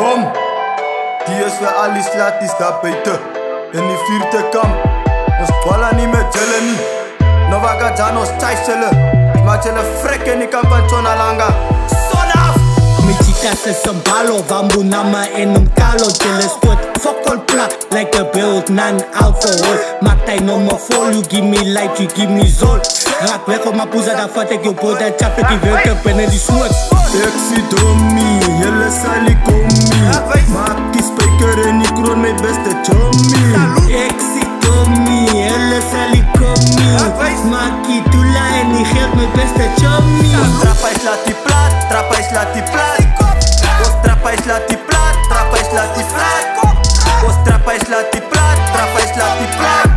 Kom, die is vir al die slatties daar buiten in die 4de kamp. Ons balla nie met julle nie. Nou waka dan ons thuis julle. Maar julle frek in die kamp van Tonalanga. Son af! My chicas is een balo, Wambu Nama en Umkalo. Julle stoot fokol plak, like a build, non-alcohol. Maak ty no me vol, you give me light, you give me zol. Raak weg op my poesa, dan vat ek jou boot en chap ek die werk op binnen die soort. Ek sê domie, julle sali komie. Maak die spijker en die kroon my beste chomie. Ek sê domie, julle sali komie. Maak die tula en die geld my beste chomie. Trappa is laat die plat, trappa is laat die plat. Ons trappa is laat die plat, trappa is laat die plat. Ons trappa is laat die plat, trappa is laat die plat.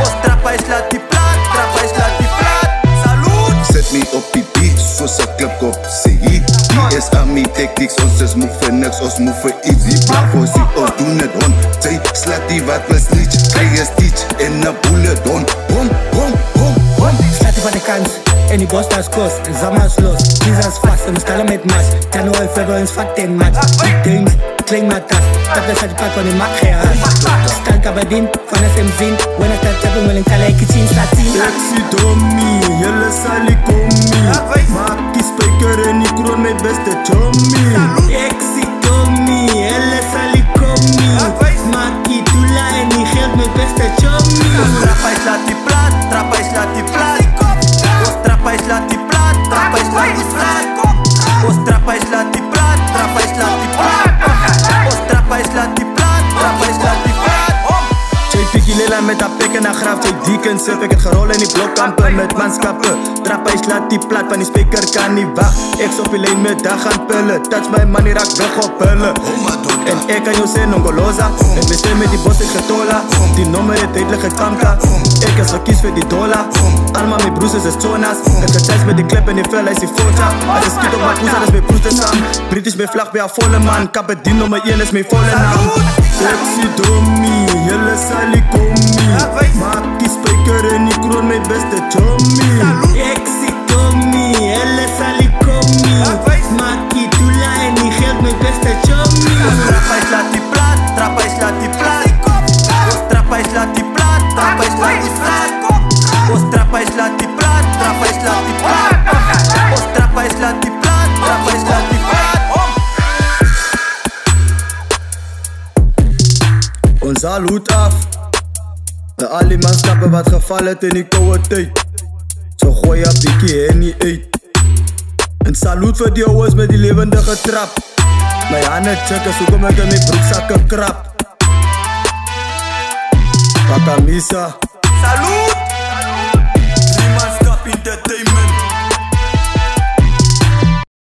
Ons trappa is laat die plat, trappa is laat die plat. Salut! Zet me op die beat, soos een klipkop sê hier. Die is aan my tactics, ons is moe vir niks, ons moe vir iets. Die bravo sê, ons doen het hon. Sy slat die wat wil snitch, kry een stitch en een bullet hon. Bom, bom, bom, bom. Slat die van de kans, en die boss daar is kos. En Zama is los, Jesus vast, en we stallen met mas. Tano en Februar is vat en mat. Die dings, kling my tas. Dat is uit die pad van die mak gehaas. Stan kabadin, van SM zin. When I start tapping, wil ik tala ek iets in slaat zien. Ek sê domie, julle sali komie. Maak die spijker en die kroon my beste chomie. Ek sê domie, julle sali komie. Maak die tula en die geld my beste chomie. Trappa is laat die plat, trappa is laat die plat. Ons trappa is laat die plat, trappa is laat die plat. Ons trappa is laat die plat, trappa is laat die plat. Ons trappa is laat die plat, trappa is laat die plat. Jy pikkie lela met haar pek en haar graf, jy dieken sip. Ek het gerol in die blokkampe met manskappe. Trappa is laat die plat, van die speaker kan nie wacht. Ek op die lijn met dag aan pille. Touch my man, die raak weg op pille. En ek kan jou sê nongoloza. Met my stem met die bos het getola. Die nommer het duidelijk gekamka. Ek is verkies vir die dollar. Allemaal my broers is zonas. Ek getijs met die klip en die vel, hy is die fota. As ek skiet op my poes, dat is my broers te saam. British my vlag by haar volle man. Kabedien nummer 1 is my volle naam. Ek sê domie, julle sali komie. Maak die spijker en die kroon my beste chomie. Ek sê domie, julle sali komie. Maak die tula en die geld my beste chomie. Trappa is laat die plat, trappa is laat die plat. Ons trappa is laat die plat, trappa is laat die plat. Ons trappa is laat die plat, trappa is laat die plat. Ons trappa is laat die plat, trappa is laat die plat. Ons haal hoed af na al die manskappe wat geval het in die koude tyd. So gooi jy 'n bietjie Henny uit. En saluut vir die ouens met die lewendige trap. My hande check is hoekom ek in my broeksakke krap. Pakamisa. Salut!